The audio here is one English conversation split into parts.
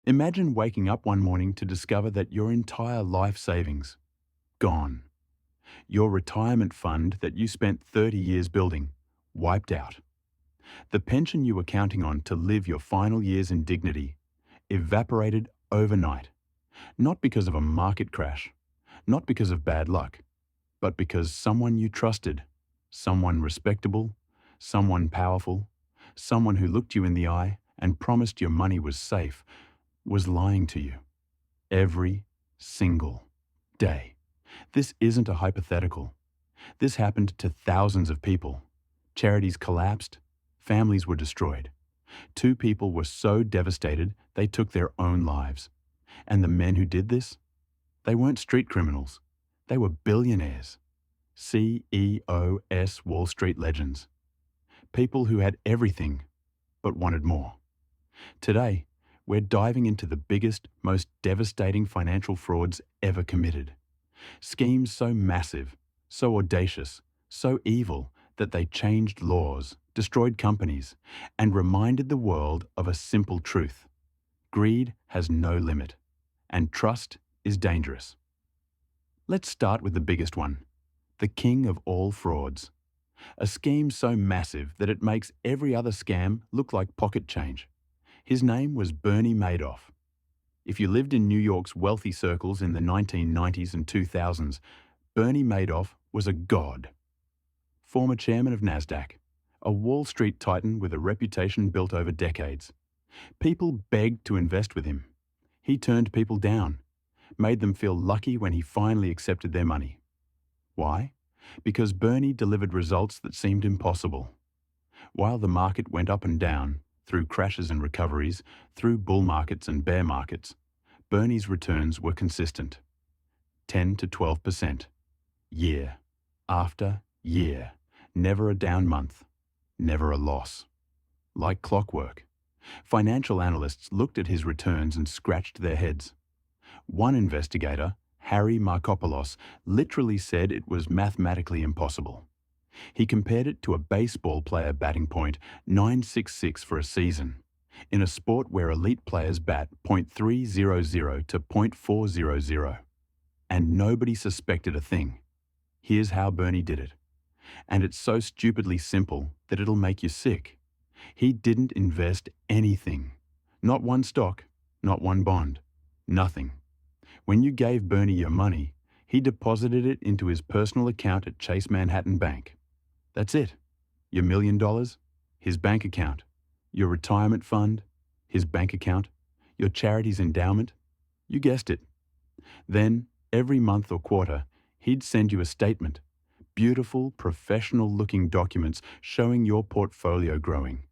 Imagine waking up one morning to discover that your entire life savings, gone. Your retirement fund that you spent 30 years building, wiped out. The pension you were counting on to live your final years in dignity, evaporated overnight. Not because of a market crash, not because of bad luck, but because someone you trusted, someone respectable, someone powerful, someone who looked you in the eye and promised your money was safe, was lying to you. Every single day. This isn't a hypothetical. This happened to thousands of people. Charities collapsed, families were destroyed. 2 people were so devastated they took their own lives. And the men who did this? They weren't street criminals. They were billionaires. CEOs Wall Street legends. People who had everything, but wanted more. Today, we're diving into the biggest, most devastating financial frauds ever committed. Schemes so massive, so audacious, so evil that they changed laws, destroyed companies, and reminded the world of a simple truth. Greed has no limit, and trust is dangerous. Let's start with the biggest one, the king of all frauds. A scheme so massive that it makes every other scam look like pocket change. His name was Bernie Madoff. If you lived in New York's wealthy circles in the 1990s and 2000s, Bernie Madoff was a god. Former chairman of NASDAQ, a Wall Street titan with a reputation built over decades. People begged to invest with him. He turned people down, made them feel lucky when he finally accepted their money. Why? Because Bernie delivered results that seemed impossible. While the market went up and down, through crashes and recoveries, through bull markets and bear markets, Bernie's returns were consistent. 10 to 12%. Year after year. Never a down month. Never a loss. Like clockwork. Financial analysts looked at his returns and scratched their heads. One investigator, Harry Markopoulos, literally said it was mathematically impossible. He compared it to a baseball player batting point .966 for a season, in a sport where elite players bat .300 to .400. And nobody suspected a thing. Here's how Bernie did it. And it's so stupidly simple that it'll make you sick. He didn't invest anything. Not one stock, not one bond, nothing. When you gave Bernie your money, he deposited it into his personal account at Chase Manhattan Bank. That's it. Your $1 million, his bank account. Your retirement fund, his bank account. Your charity's endowment. You guessed it. Then, every month or quarter, he'd send you a statement. Beautiful, professional-looking documents showing your portfolio growing.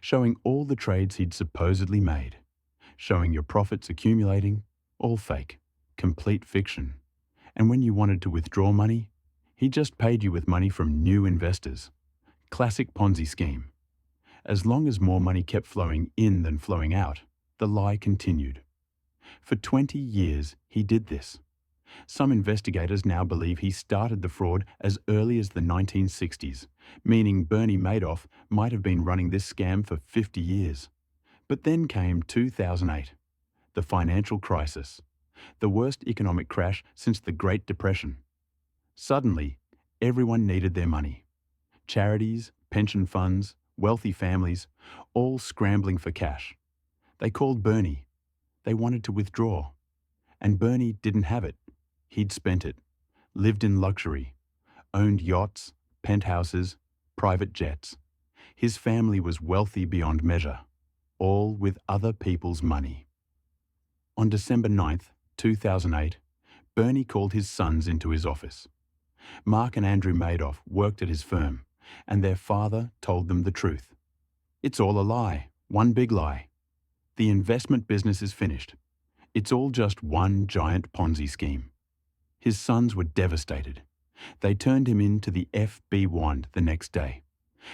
Showing all the trades he'd supposedly made. Showing your profits accumulating. All fake. Complete fiction. And when you wanted to withdraw money, he just paid you with money from new investors. Classic Ponzi scheme. As long as more money kept flowing in than flowing out, the lie continued. For 20 years, he did this. Some investigators now believe he started the fraud as early as the 1960s, meaning Bernie Madoff might have been running this scam for 50 years. But then came 2008, the financial crisis, the worst economic crash since the Great Depression. Suddenly, everyone needed their money. Charities, pension funds, wealthy families, all scrambling for cash. They called Bernie. They wanted to withdraw. And Bernie didn't have it. He'd spent it, lived in luxury, owned yachts, penthouses, private jets. His family was wealthy beyond measure, all with other people's money. On December 9th, 2008, Bernie called his sons into his office. Mark and Andrew Madoff worked at his firm, and their father told them the truth. It's all a lie, one big lie. The investment business is finished. It's all just one giant Ponzi scheme. His sons were devastated. They turned him in to the FB1 the next day.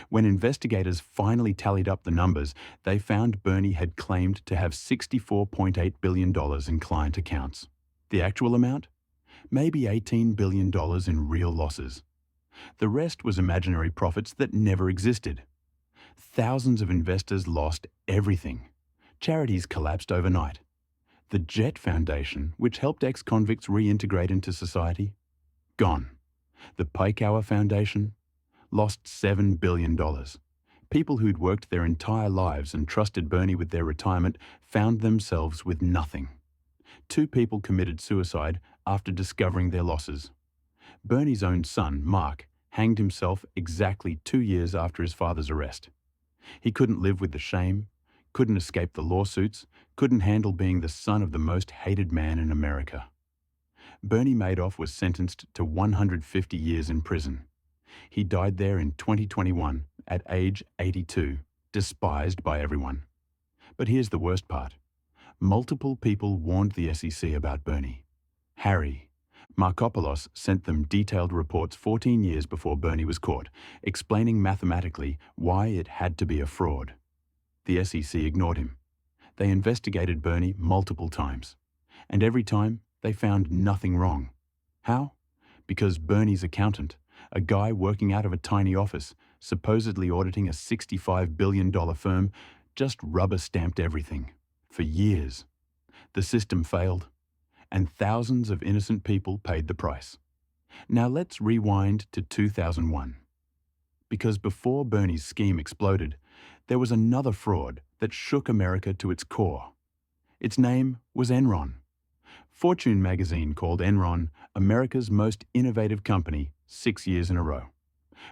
When investigators finally tallied up the numbers, they found Bernie had claimed to have $64.8 billion in client accounts. The actual amount? Maybe $18 billion in real losses. The rest was imaginary profits that never existed. Thousands of investors lost everything. Charities collapsed overnight. The Jet Foundation, which helped ex-convicts reintegrate into society, gone. The Peicower Foundation lost $7 billion. People who'd worked their entire lives and trusted Bernie with their retirement found themselves with nothing. 2 people committed suicide after discovering their losses. Bernie's own son, Mark, hanged himself exactly 2 years after his father's arrest. He couldn't live with the shame, couldn't escape the lawsuits, couldn't handle being the son of the most hated man in America. Bernie Madoff was sentenced to 150 years in prison. He died there in 2021 at age 82, despised by everyone. But here's the worst part. Multiple people warned the SEC about Bernie. Harry Markopoulos sent them detailed reports 14 years before Bernie was caught, explaining mathematically why it had to be a fraud. The SEC ignored him. They investigated Bernie multiple times, and every time they found nothing wrong. How? Because Bernie's accountant, a guy working out of a tiny office, supposedly auditing a $65 billion firm, just rubber-stamped everything. For years. The system failed, and thousands of innocent people paid the price. Now let's rewind to 2001. Because before Bernie's scheme exploded, there was another fraud that shook America to its core. Its name was Enron. Fortune magazine called Enron America's most innovative company 6 years in a row.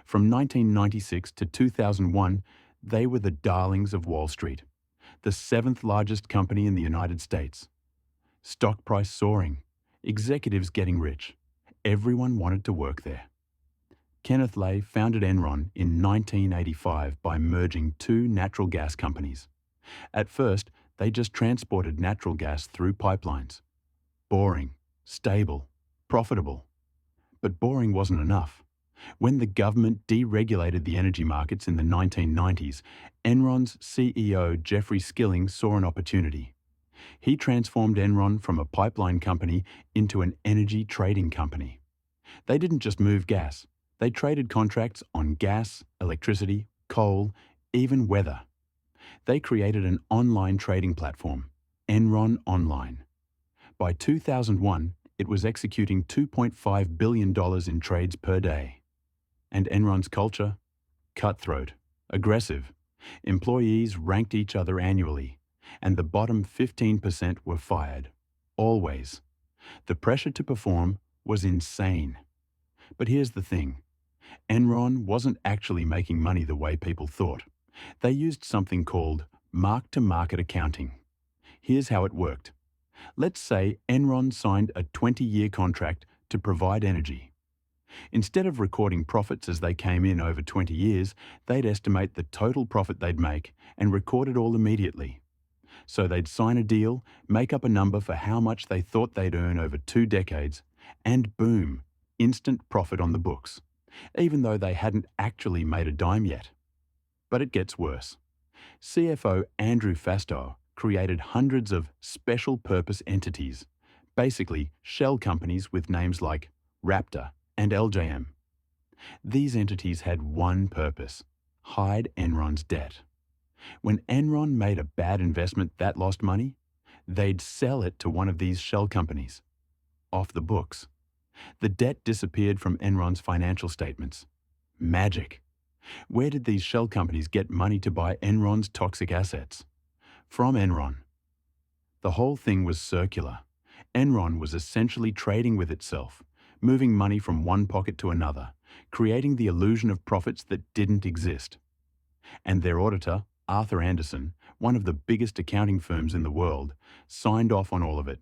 From 1996 to 2001, they were the darlings of Wall Street, the 7th largest company in the United States. Stock price soaring, executives getting rich. Everyone wanted to work there. Kenneth Lay founded Enron in 1985 by merging 2 natural gas companies. At first, they just transported natural gas through pipelines. Boring, stable, profitable. But boring wasn't enough. When the government deregulated the energy markets in the 1990s, Enron's CEO Jeffrey Skilling saw an opportunity. He transformed Enron from a pipeline company into an energy trading company. They didn't just move gas. They traded contracts on gas, electricity, coal, even weather. They created an online trading platform, Enron Online. By 2001, it was executing $2.5 billion in trades per day. And Enron's culture? Cutthroat, aggressive. Employees ranked each other annually, and the bottom 15% were fired. Always. The pressure to perform was insane. But here's the thing. Enron wasn't actually making money the way people thought. They used something called mark-to-market accounting. Here's how it worked. Let's say Enron signed a 20-year contract to provide energy. Instead of recording profits as they came in over 20 years, they'd estimate the total profit they'd make and record it all immediately. So they'd sign a deal, make up a number for how much they thought they'd earn over 2 decades, and boom, instant profit on the books, even though they hadn't actually made a dime yet. But it gets worse. CFO Andrew Fastow created hundreds of special-purpose entities, basically shell companies with names like Raptor and LJM. These entities had one purpose: hide Enron's debt. When Enron made a bad investment that lost money, they'd sell it to one of these shell companies. Off the books. The debt disappeared from Enron's financial statements. Magic. Where did these shell companies get money to buy Enron's toxic assets? From Enron. The whole thing was circular. Enron was essentially trading with itself, moving money from one pocket to another, creating the illusion of profits that didn't exist. And their auditor, Arthur Andersen, one of the biggest accounting firms in the world, signed off on all of it.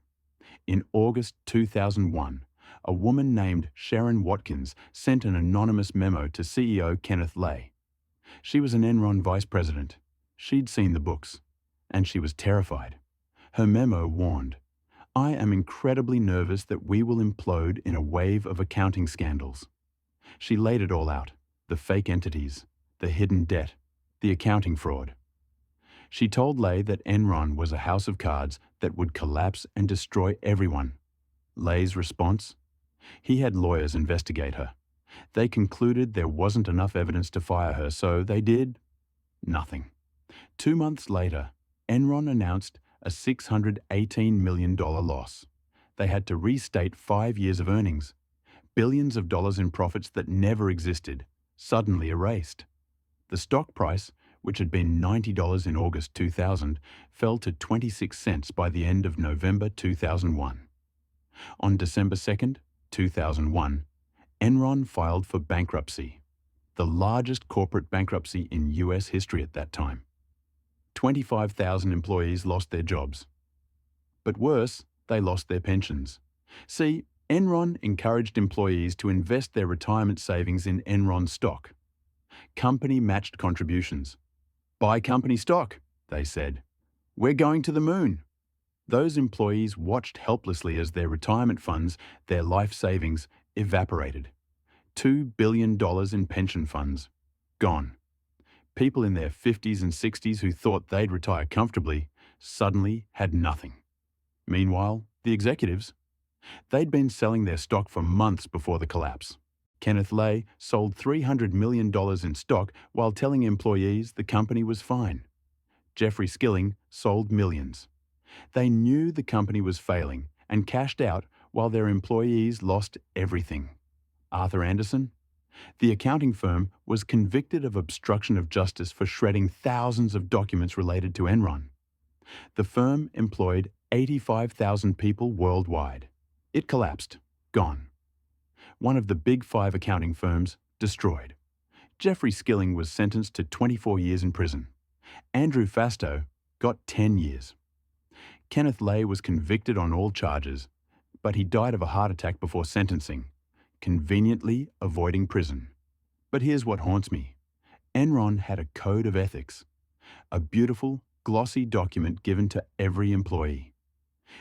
In August 2001, a woman named Sharon Watkins sent an anonymous memo to CEO Kenneth Lay. She was an Enron vice president. She'd seen the books, and she was terrified. Her memo warned, "I am incredibly nervous that we will implode in a wave of accounting scandals." She laid it all out: the fake entities, the hidden debt, the accounting fraud. She told Lay that Enron was a house of cards that would collapse and destroy everyone. Lay's response? He had lawyers investigate her. They concluded there wasn't enough evidence to fire her, so they did nothing. 2 months later, Enron announced a a $618 million loss. They had to restate 5 years of earnings. Billions of dollars in profits that never existed, suddenly erased. The stock price, which had been $90 in August 2000, fell to 26 cents by the end of November 2001. On December 2nd, 2001, Enron filed for bankruptcy, the largest corporate bankruptcy in US history at that time. 25,000 employees lost their jobs. But worse, they lost their pensions. See, Enron encouraged employees to invest their retirement savings in Enron stock. Company-matched contributions. Buy company stock, they said. We're going to the moon. Those employees watched helplessly as their retirement funds, their life savings, evaporated. $2 billion in pension funds. Gone. People in their 50s and 60s who thought they'd retire comfortably suddenly had nothing. Meanwhile, the executives, they'd been selling their stock for months before the collapse. Kenneth Lay sold $300 million in stock while telling employees the company was fine. Jeffrey Skilling sold millions. They knew the company was failing and cashed out while their employees lost everything. Arthur Andersen, the accounting firm, was convicted of obstruction of justice for shredding thousands of documents related to Enron. The firm employed 85,000 people worldwide. It collapsed. Gone. One of the big 5 accounting firms destroyed. Jeffrey Skilling was sentenced to 24 years in prison. Andrew Fastow got 10 years. Kenneth Lay was convicted on all charges, but he died of a heart attack before sentencing, conveniently avoiding prison. But here's what haunts me. Enron had a code of ethics, a beautiful, glossy document given to every employee.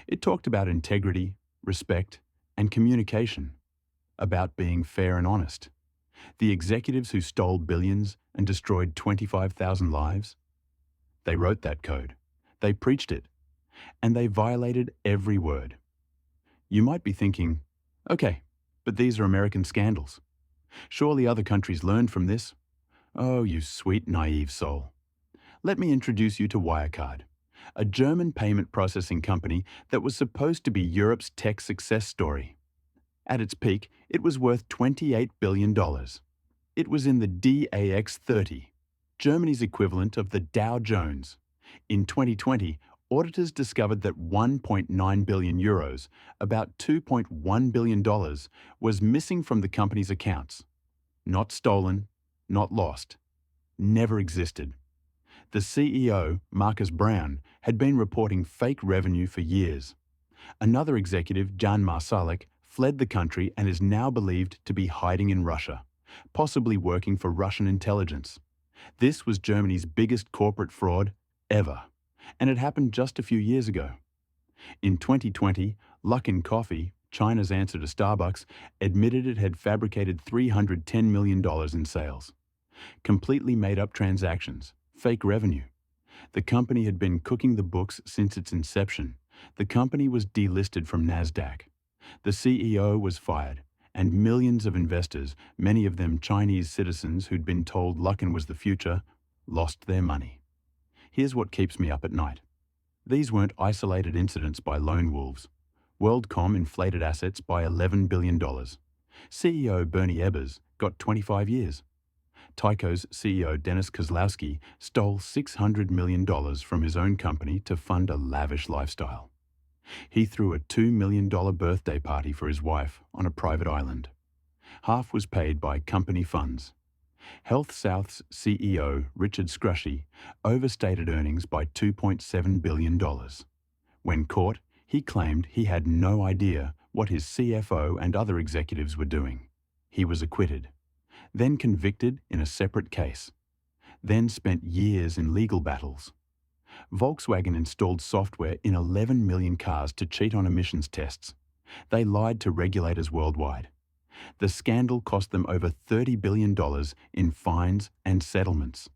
It talked about integrity, respect, and communication, about being fair and honest. The executives who stole billions and destroyed 25,000 lives, they wrote that code, they preached it, and they violated every word. You might be thinking, okay, but these are American scandals. Surely other countries learned from this. Oh, you sweet, naive soul. Let me introduce you to Wirecard, a German payment processing company that was supposed to be Europe's tech success story. At its peak, it was worth $28 billion. It was in the DAX 30, Germany's equivalent of the Dow Jones. In 2020, auditors discovered that 1.9 billion euros, about $2.1 billion, was missing from the company's accounts. Not stolen, not lost, never existed. The CEO, Marcus Brown, had been reporting fake revenue for years. Another executive, Jan Marsalek, fled the country and is now believed to be hiding in Russia, possibly working for Russian intelligence. This was Germany's biggest corporate fraud ever, and it happened just a few years ago. In 2020, Luckin Coffee, China's answer to Starbucks, admitted it had fabricated $310 million in sales. Completely made-up transactions, fake revenue. The company had been cooking the books since its inception. The company was delisted from NASDAQ. The CEO was fired, and millions of investors, many of them Chinese citizens who'd been told Luckin was the future, lost their money. Here's what keeps me up at night. These weren't isolated incidents by lone wolves. WorldCom inflated assets by $11 billion. CEO Bernie Ebbers got 25 years. Tyco's CEO Dennis Kozlowski stole $600 million from his own company to fund a lavish lifestyle. He threw a $2 million birthday party for his wife on a private island. Half was paid by company funds. HealthSouth's CEO Richard Scrushy overstated earnings by $2.7 billion. When caught, he claimed he had no idea what his CFO and other executives were doing. He was acquitted, then convicted in a separate case, then spent years in legal battles. Volkswagen installed software in 11 million cars to cheat on emissions tests. They lied to regulators worldwide. The scandal cost them over $30 billion in fines and settlements.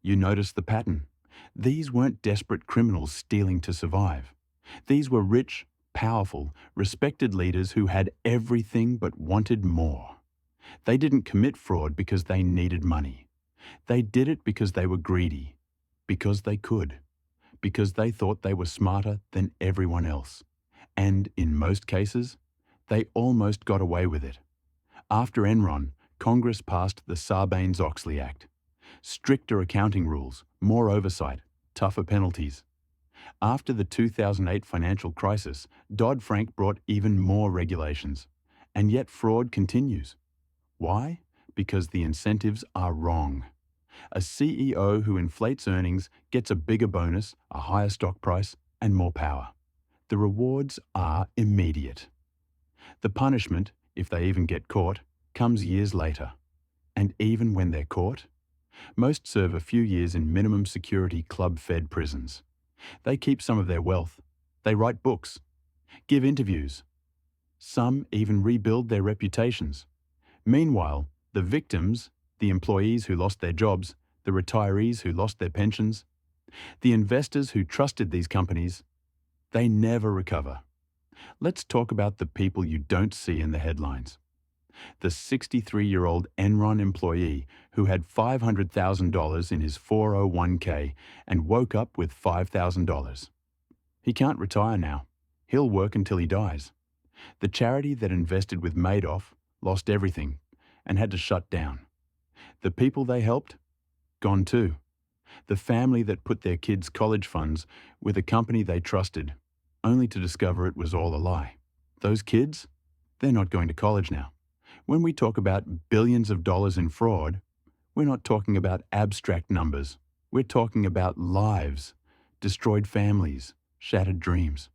You notice the pattern. These weren't desperate criminals stealing to survive. These were rich, powerful, respected leaders who had everything but wanted more. They didn't commit fraud because they needed money. They did it because they were greedy, because they could, because they thought they were smarter than everyone else. And in most cases, they almost got away with it. After Enron, Congress passed the Sarbanes-Oxley Act. Stricter accounting rules, more oversight, tougher penalties. After the 2008 financial crisis, Dodd-Frank brought even more regulations. And yet fraud continues. Why? Because the incentives are wrong. A CEO who inflates earnings gets a bigger bonus, a higher stock price, and more power. The rewards are immediate. The punishment, if they even get caught, comes years later. And even when they're caught, most serve a few years in minimum security club-fed prisons. They keep some of their wealth. They write books, give interviews. Some even rebuild their reputations. Meanwhile, the victims, the employees who lost their jobs, the retirees who lost their pensions, the investors who trusted these companies, they never recover. Let's talk about the people you don't see in the headlines. The 63-year-old Enron employee who had $500,000 in his 401k and woke up with $5,000. He can't retire now. He'll work until he dies. The charity that invested with Madoff lost everything and had to shut down. The people they helped? Gone too. The family that put their kids' college funds with a company they trusted, only to discover it was all a lie. Those kids? They're not going to college now. When we talk about billions of dollars in fraud, we're not talking about abstract numbers. We're talking about lives, destroyed families, shattered dreams.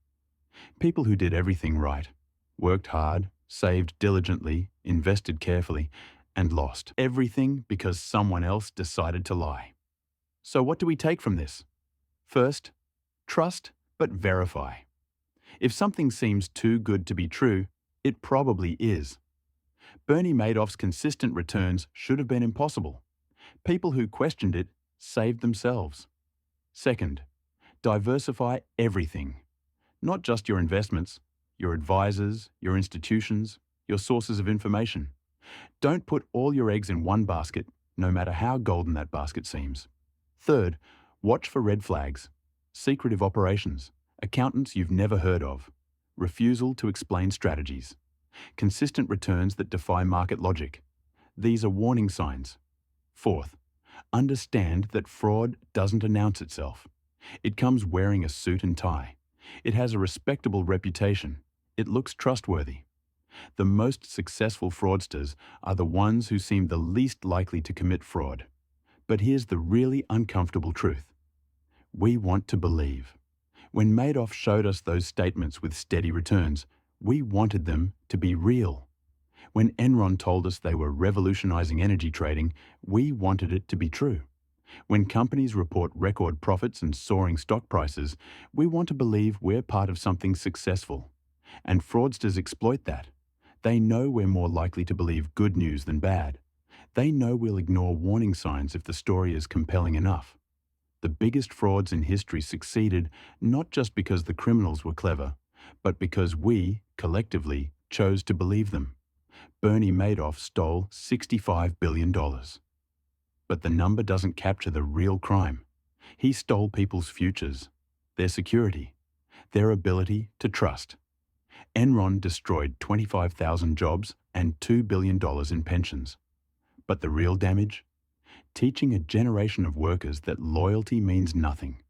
People who did everything right, worked hard, saved diligently, invested carefully, and lost everything because someone else decided to lie. So what do we take from this? First, trust but verify. If something seems too good to be true, it probably is. Bernie Madoff's consistent returns should have been impossible. People who questioned it saved themselves. Second, diversify everything. Not just your investments, your advisors, your institutions, your sources of information. Don't put all your eggs in one basket, no matter how golden that basket seems. Third, watch for red flags, secretive operations, accountants you've never heard of, refusal to explain strategies, consistent returns that defy market logic. These are warning signs. Fourth, understand that fraud doesn't announce itself. It comes wearing a suit and tie. It has a respectable reputation. It looks trustworthy. The most successful fraudsters are the ones who seem the least likely to commit fraud. But here's the really uncomfortable truth. We want to believe. When Madoff showed us those statements with steady returns, we wanted them to be real. When Enron told us they were revolutionizing energy trading, we wanted it to be true. When companies report record profits and soaring stock prices, we want to believe we're part of something successful. And fraudsters exploit that. They know we're more likely to believe good news than bad. They know we'll ignore warning signs if the story is compelling enough. The biggest frauds in history succeeded not just because the criminals were clever, but because we, collectively, chose to believe them. Bernie Madoff stole $65 billion. But the number doesn't capture the real crime. He stole people's futures, their security, their ability to trust. Enron destroyed 25,000 jobs and $2 billion in pensions. But the real damage? Teaching a generation of workers that loyalty means nothing,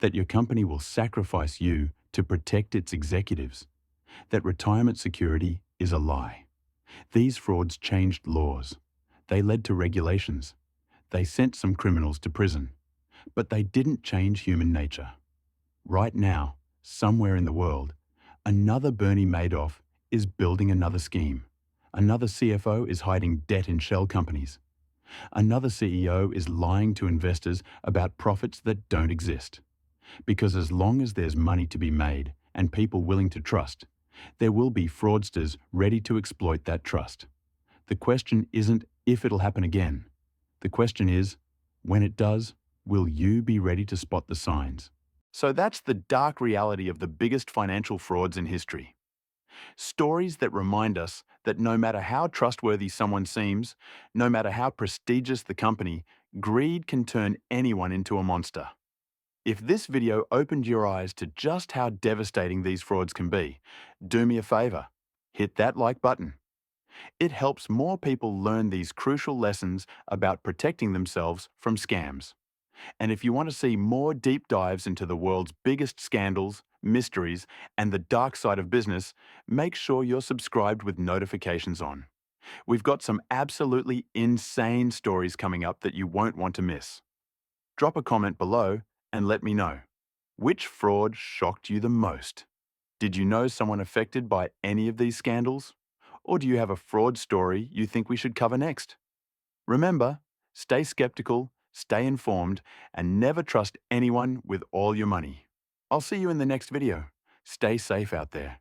that your company will sacrifice you to protect its executives, that retirement security is a lie. These frauds changed laws. They led to regulations. They sent some criminals to prison. But they didn't change human nature. Right now, somewhere in the world, another Bernie Madoff is building another scheme. Another CFO is hiding debt in shell companies. Another CEO is lying to investors about profits that don't exist. Because as long as there's money to be made and people willing to trust, there will be fraudsters ready to exploit that trust. The question isn't if it'll happen again. The question is, when it does, will you be ready to spot the signs? So that's the dark reality of the biggest financial frauds in history. Stories that remind us that no matter how trustworthy someone seems, no matter how prestigious the company, greed can turn anyone into a monster. If this video opened your eyes to just how devastating these frauds can be, do me a favor. Hit that like button. It helps more people learn these crucial lessons about protecting themselves from scams. And if you want to see more deep dives into the world's biggest scandals, mysteries, and the dark side of business, make sure you're subscribed with notifications on. We've got some absolutely insane stories coming up that you won't want to miss. Drop a comment below and let me know. Which fraud shocked you the most? Did you know someone affected by any of these scandals? Or do you have a fraud story you think we should cover next? Remember, stay skeptical, stay informed, and never trust anyone with all your money. I'll see you in the next video. Stay safe out there.